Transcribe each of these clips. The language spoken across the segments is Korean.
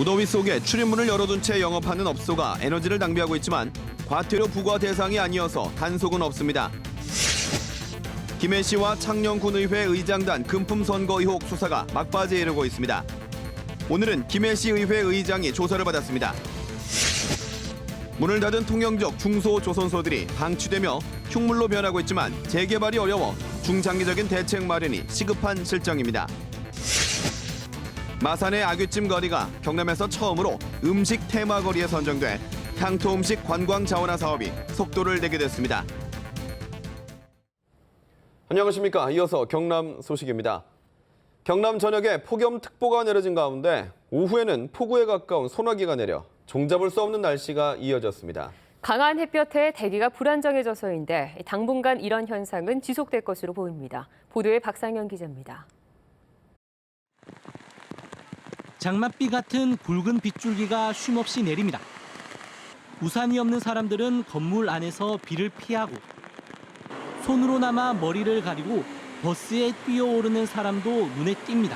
무더위 속에 출입문을 열어둔 채 영업하는 업소가 에너지를 낭비하고 있지만 과태료 부과 대상이 아니어서 단속은 없습니다. 김해시와 창녕군의회 의장단 금품 선거 의혹 수사가 막바지에 이르고 있습니다. 오늘은 김해시 의회 의장이 조사를 받았습니다. 문을 닫은 통영적 중소조선소들이 방치되며 흉물로 변하고 있지만 재개발이 어려워 중장기적인 대책 마련이 시급한 실정입니다. 마산의 아귀찜 거리가 경남에서 처음으로 음식 테마거리에 선정돼 향토음식 관광 자원화 사업이 속도를 내게 됐습니다. 안녕하십니까. 이어서 경남 소식입니다. 경남 전역에 폭염특보가 내려진 가운데 오후에는 폭우에 가까운 소나기가 내려 종잡을 수 없는 날씨가 이어졌습니다. 강한 햇볕에 대기가 불안정해져서인데 당분간 이런 현상은 지속될 것으로 보입니다. 보도에 박상현 기자입니다. 장맛비 같은 굵은 빗줄기가 쉼없이 내립니다. 우산이 없는 사람들은 건물 안에서 비를 피하고 손으로나마 머리를 가리고 버스에 뛰어오르는 사람도 눈에 띕니다.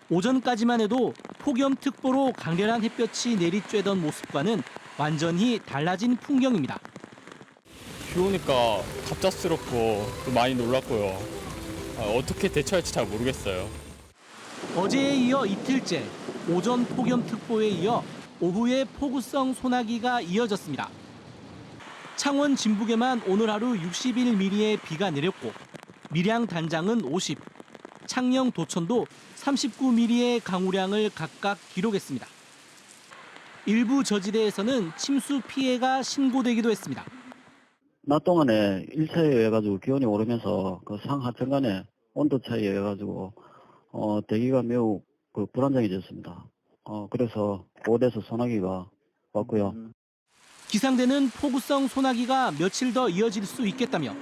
오전까지만 해도 폭염특보로 강렬한 햇볕이 내리쬐던 모습과는 완전히 달라진 풍경입니다. 비 오니까 갑작스럽고 또 많이 놀랐고요. 어떻게 대처할지 잘 모르겠어요. 어제에 이어 이틀째 오전 폭염특보에 이어 오후에 폭우성 소나기가 이어졌습니다. 창원 진북에만 오늘 하루 61mm의 비가 내렸고 밀양 단장은 50, 창녕 도천도 39mm의 강우량을 각각 기록했습니다. 일부 저지대에서는 침수 피해가 신고되기도 했습니다. 낮 동안에 일차에 의해 가지고 기온이 오르면서 그 상하천 간의 온도 차이에 의해 가지고 대기가 매우 불안정해졌습니다. 그래서 오대에서 소나기가 왔고요. 기상대는 폭우성 소나기가 며칠 더 이어질 수 있겠다며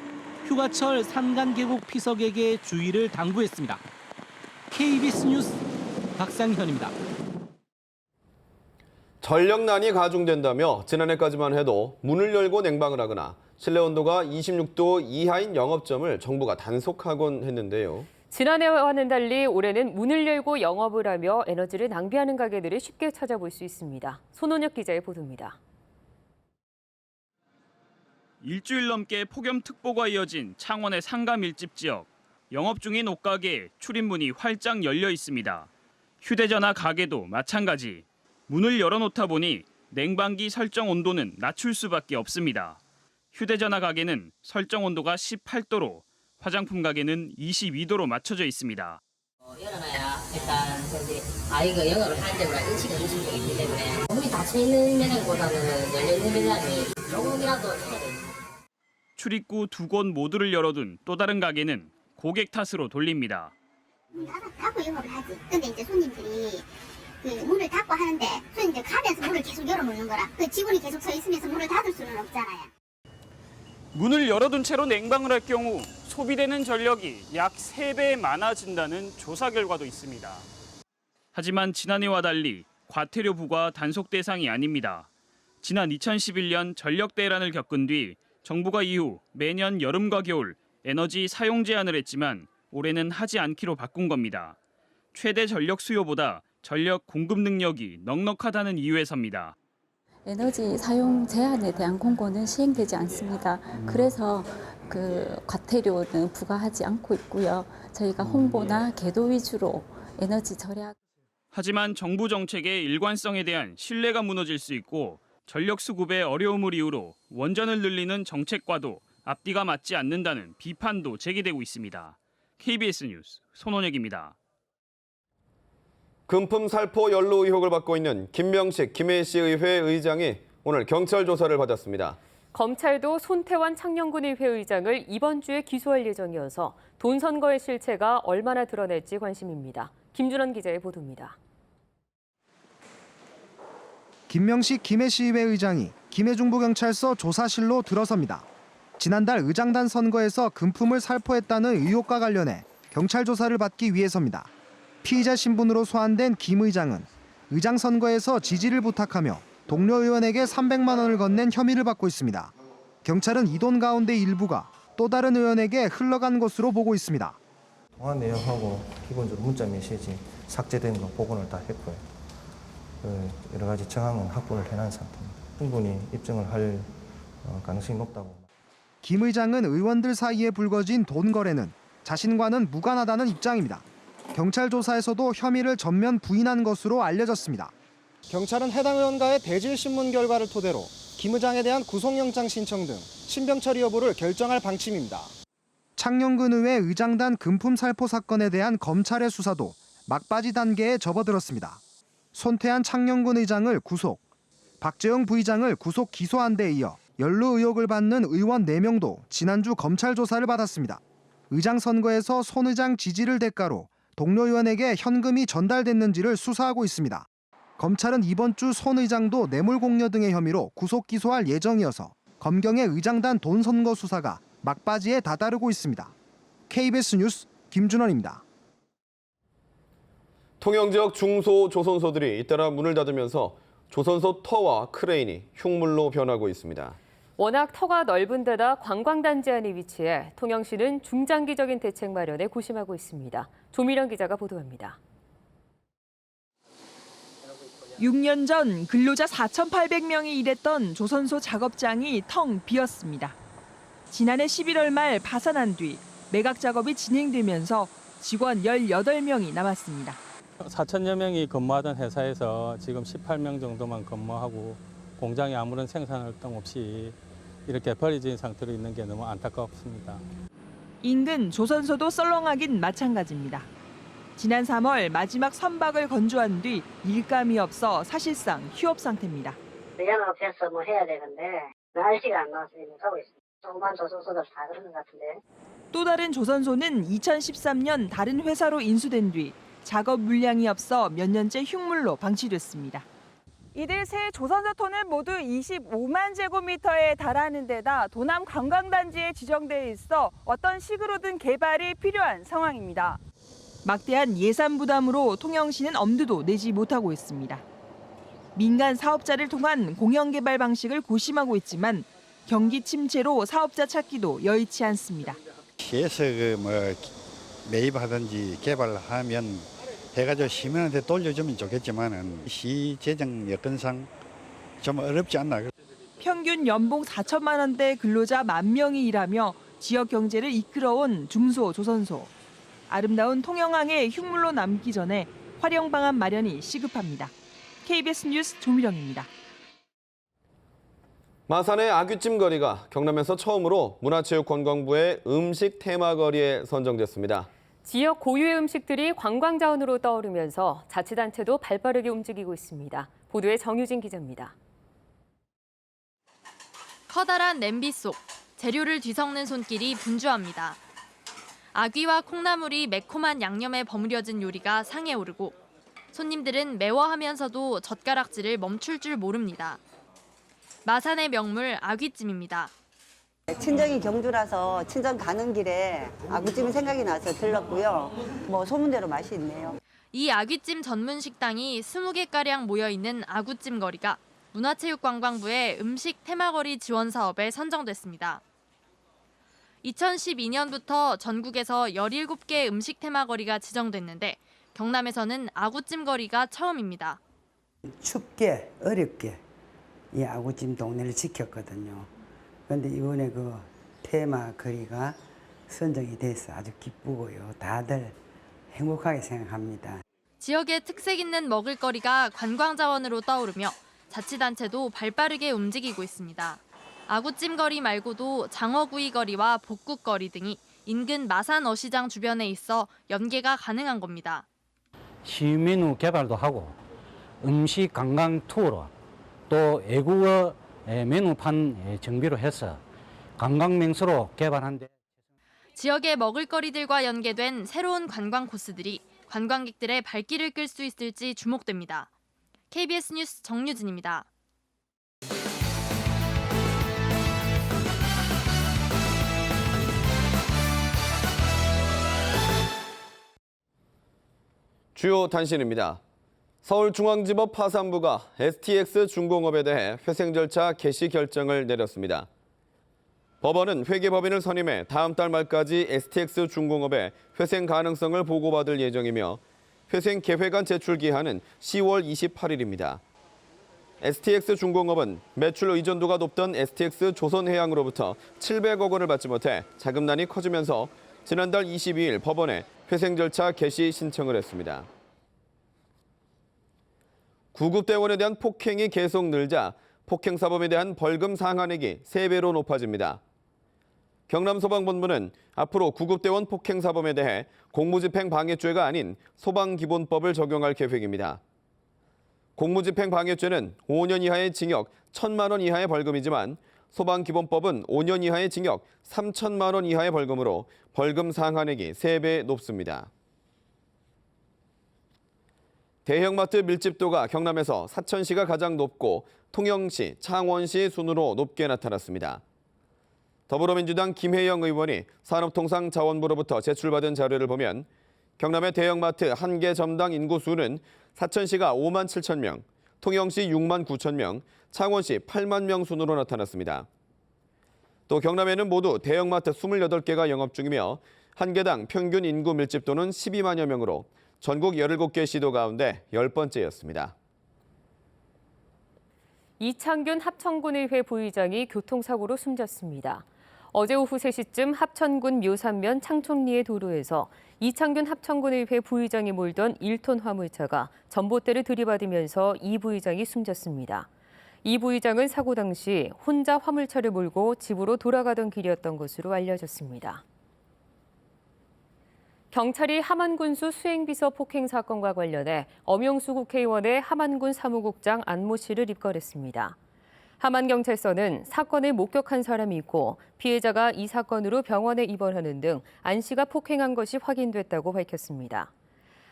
휴가철 산간계곡 피서객에 주의를 당부했습니다. KBS 뉴스 박상현입니다. 전력난이 가중된다며 지난해까지만 해도 문을 열고 냉방을 하거나 실내 온도가 26도 이하인 영업점을 정부가 단속하곤 했는데요. 지난해와는 달리 올해는 문을 열고 영업을 하며 에너지를 낭비하는 가게들을 쉽게 찾아볼 수 있습니다. 손원혁 기자의 보도입니다. 일주일 넘게 폭염특보가 이어진 창원의 상가 밀집 지역. 영업 중인 옷가게에 출입문이 활짝 열려 있습니다. 휴대전화 가게도 마찬가지. 문을 열어놓다 보니 냉방기 설정 온도는 낮출 수밖에 없습니다. 휴대전화 가게는 설정 온도가 18도로, 화장품 가게는 22도로 맞춰져 있습니다. 열어놔야 일단 이거 영업을 하는 데보다 인식은 있기 때문에 문이 닫혀있는 매장보다는 열려있는 매장이 조금이라도 해야 됩니다. 출입구 두 곳 모두를 열어둔 또 다른 가게는 고객 탓으로 돌립니다. 문 닫고 영업을 하지. 근데 이제 손님들이 그 문을 닫고 하는데 손님들 가면서 문을 계속 열어놓는 거라. 그 직원이 계속 서 있으면서 문을 닫을 수는 없잖아요. 문을 열어둔 채로 냉방을 할 경우 소비되는 전력이 약 3배 많아진다는 조사 결과도 있습니다. 하지만 지난해와 달리 과태료 부과 단속 대상이 아닙니다. 지난 2011년 전력 대란을 겪은 뒤 정부가 이후 매년 여름과 겨울 에너지 사용 제한을 했지만 올해는 하지 않기로 바꾼 겁니다. 최대 전력 수요보다 전력 공급 능력이 넉넉하다는 이유에서입니다. 에너지 사용 제한에 대한 공고는 시행되지 않습니다. 그래서 과태료는 부과하지 않고 있고요. 저희가 홍보나 계도 위주로 에너지 절약. 하지만 정부 정책의 일관성에 대한 신뢰가 무너질 수 있고 전력 수급의 어려움을 이유로 원전을 늘리는 정책과도 앞뒤가 맞지 않는다는 비판도 제기되고 있습니다. KBS 뉴스 손원혁입니다. 금품 살포 연루 의혹을 받고 있는 김명식 김해시 의회 의장이 오늘 경찰 조사를 받았습니다. 검찰도 손태환 창녕군의회 의장을 이번 주에 기소할 예정이어서 돈 선거의 실체가 얼마나 드러날지 관심입니다. 김준원 기자의 보도입니다. 김명식 김해시의회 의장이 김해중부경찰서 조사실로 들어섭니다. 지난달 의장단 선거에서 금품을 살포했다는 의혹과 관련해 경찰 조사를 받기 위해서입니다. 피의자 신분으로 소환된 김 의장은 의장 선거에서 지지를 부탁하며 동료 의원에게 300만 원을 건넨 혐의를 받고 있습니다. 경찰은 이 돈 가운데 일부가 또 다른 의원에게 흘러간 것으로 보고 있습니다. 통화 내용하고 기본적으로 문자 메시지 삭제된 거 복원을 다 했고요. 여러 가지 정황은 확보를 해놓은 상태입니다. 충분히 입증을 할 가능성이 높다고. 김 의장은 의원들 사이에 불거진 돈 거래는 자신과는 무관하다는 입장입니다. 경찰 조사에서도 혐의를 전면 부인한 것으로 알려졌습니다. 경찰은 해당 의원과의 대질 신문 결과를 토대로 김 의장에 대한 구속영장 신청 등 신병 처리 여부를 결정할 방침입니다. 창녕군 의회 의장단 금품 살포 사건에 대한 검찰의 수사도 막바지 단계에 접어들었습니다. 손태한 창녕군 의장을 구속, 박재영 부의장을 구속 기소한 데 이어 연루 의혹을 받는 의원 4명도 지난주 검찰 조사를 받았습니다. 의장 선거에서 손 의장 지지를 대가로 동료 의원에게 현금이 전달됐는지를 수사하고 있습니다. 검찰은 이번 주 손 의장도 뇌물 공여 등의 혐의로 구속 기소할 예정이어서 검경의 의장단 돈 선거 수사가 막바지에 다다르고 있습니다. KBS 뉴스 김준원입니다. 통영 지역 중소조선소들이 잇따라 문을 닫으면서 조선소 터와 크레인이 흉물로 변하고 있습니다. 워낙 터가 넓은 데다 관광단지 안에 위치해 통영시는 중장기적인 대책 마련에 고심하고 있습니다. 조미령 기자가 보도합니다. 6년 전 근로자 4,800명이 일했던 조선소 작업장이 텅 비었습니다. 지난해 11월 말 파산한 뒤 매각 작업이 진행되면서 직원 18명이 남았습니다. 4천여 명이 근무하던 회사에서 지금 18명 정도만 근무하고 공장에 아무런 생산 활동 없이 이렇게 버려진 상태로 있는 게 너무 안타깝습니다. 인근 조선소도 썰렁하긴 마찬가지입니다. 지난 3월 마지막 선박을 건조한 뒤 일감이 없어 사실상 휴업 상태입니다. 영업해서 뭐 해야 되는데 날씨가 안 나와서 못하고 있습니다. 조그만 조선소들 다 그런 것 같은데. 또 다른 조선소는 2013년 다른 회사로 인수된 뒤 작업 물량이 없어 몇 년째 흉물로 방치됐습니다. 이들 세 조선소 톤은 모두 25만 제곱미터에 달하는 데다 도남 관광단지에 지정돼 있어 어떤 식으로든 개발이 필요한 상황입니다. 막대한 예산 부담으로 통영시는 엄두도 내지 못하고 있습니다. 민간 사업자를 통한 공영개발 방식을 고심하고 있지만 경기 침체로 사업자 찾기도 여의치 않습니다. 시에서 매입하든지 개발하면 해가지고 시민한테 돌려주면 좋겠지만은 시 재정 여건상 좀 어렵지 않나. 평균 연봉 4천만 원대 근로자 10,000명이 일하며 지역 경제를 이끌어온 중소조선소. 아름다운 통영항에 흉물로 남기 전에 활용 방안 마련이 시급합니다. KBS 뉴스 조미령입니다. 마산의 아귀찜 거리가 경남에서 처음으로 문화체육관광부의 음식 테마거리에 선정됐습니다. 지역 고유의 음식들이 관광 자원으로 떠오르면서 자치단체도 발빠르게 움직이고 있습니다. 보도에 정유진 기자입니다. 커다란 냄비 속 재료를 뒤섞는 손길이 분주합니다. 아귀와 콩나물이 매콤한 양념에 버무려진 요리가 상에 오르고 손님들은 매워하면서도 젓가락질을 멈출 줄 모릅니다. 마산의 명물 아귀찜입니다. 친정이 경주라서 친정 가는 길에 아귀찜이 생각이 나서 들렀고요. 뭐 소문대로 맛이 있네요. 이 아귀찜 전문 식당이 20개가량 모여있는 아구찜 거리가 문화체육관광부의 음식 테마거리 지원 사업에 선정됐습니다. 2012년부터 전국에서 17개 음식 테마거리가 지정됐는데 경남에서는 아구찜 거리가 처음입니다. 춥게 어렵게 이 아구찜 동네를 지켰거든요. 그런데 이번에 그 테마 거리가 선정이 돼서 아주 기쁘고요. 다들 행복하게 생각합니다. 지역의 특색 있는 먹을거리가 관광 자원으로 떠오르며 자치단체도 발빠르게 움직이고 있습니다. 아구찜 거리 말고도 장어구이 거리와 볶국 거리 등이 인근 마산 어시장 주변에 있어 연계가 가능한 겁니다. 시메뉴 개발도 하고 음식 관광 투어로 또 외국어 메뉴판 정비로 해서 관광 명소로 개발한 데 지역의 먹을거리들과 연계된 새로운 관광 코스들이 관광객들의 발길을 끌 수 있을지 주목됩니다. KBS 뉴스 정유진입니다. 주요 단신입니다. 서울중앙지법 파산부가 STX 중공업에 대해 회생 절차 개시 결정을 내렸습니다. 법원은 회계법인을 선임해 다음 달 말까지 STX 중공업의 회생 가능성을 보고받을 예정이며 회생 계획안 제출 기한은 10월 28일입니다. STX 중공업은 매출 의존도가 높던 STX 조선해양으로부터 700억 원을 받지 못해 자금난이 커지면서 지난달 22일 법원에 회생 절차 개시 신청을 했습니다. 구급대원에 대한 폭행이 계속 늘자 폭행사범에 대한 벌금 상한액이 3배로 높아집니다. 경남소방본부는 앞으로 구급대원 폭행사범에 대해 공무집행방해죄가 아닌 소방기본법을 적용할 계획입니다. 공무집행방해죄는 5년 이하의 징역 1,000만 원 이하의 벌금이지만 소방기본법은 5년 이하의 징역 3천만 원 이하의 벌금으로 벌금 상한액이 3배 높습니다. 대형마트 밀집도가 경남에서 사천시가 가장 높고 통영시, 창원시 순으로 높게 나타났습니다. 더불어민주당 김혜영 의원이 산업통상자원부로부터 제출받은 자료를 보면 경남의 대형마트 한 개 점당 인구수는 사천시가 5만 7천 명, 통영시 6만 9천 명, 창원시 8만 명 순으로 나타났습니다. 또 경남에는 모두 대형마트 28개가 영업 중이며 한 개당 평균 인구 밀집도는 12만여 명으로 전국 17개 시도 가운데 10번째였습니다. 이창균 합천군의회 부의장이 교통사고로 숨졌습니다. 어제 오후 3시쯤 합천군 묘산면 창촌리의 도로에서 이창균 합천군의회 부의장이 몰던 1톤 화물차가 전봇대를 들이받으면서 이 부의장이 숨졌습니다. 이 부의장은 사고 당시 혼자 화물차를 몰고 집으로 돌아가던 길이었던 것으로 알려졌습니다. 경찰이 함안군수 수행비서 폭행 사건과 관련해 엄영수 국회의원의 함안군 사무국장 안모 씨를 입건했습니다. 함안경찰서는 사건을 목격한 사람이 있고 피해자가 이 사건으로 병원에 입원하는 등 안 씨가 폭행한 것이 확인됐다고 밝혔습니다.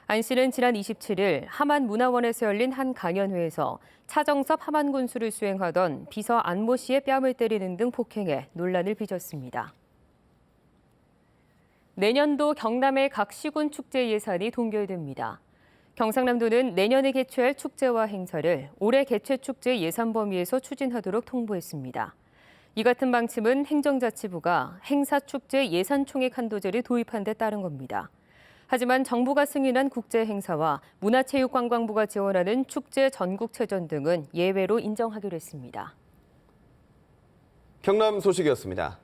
안 씨는 지난 27일 함안문화원에서 열린 한 강연회에서 차정섭 함안군수를 수행하던 비서 안모 씨의 뺨을 때리는 등 폭행해 논란을 빚었습니다. 내년도 경남의 각 시군 축제 예산이 동결됩니다. 경상남도는 내년에 개최할 축제와 행사를 올해 개최 축제 예산 범위에서 추진하도록 통보했습니다. 이 같은 방침은 행정자치부가 행사 축제 예산 총액 한도제를 도입한 데 따른 겁니다. 하지만 정부가 승인한 국제 행사와 문화체육관광부가 지원하는 축제 전국체전 등은 예외로 인정하기로 했습니다. 경남 소식이었습니다.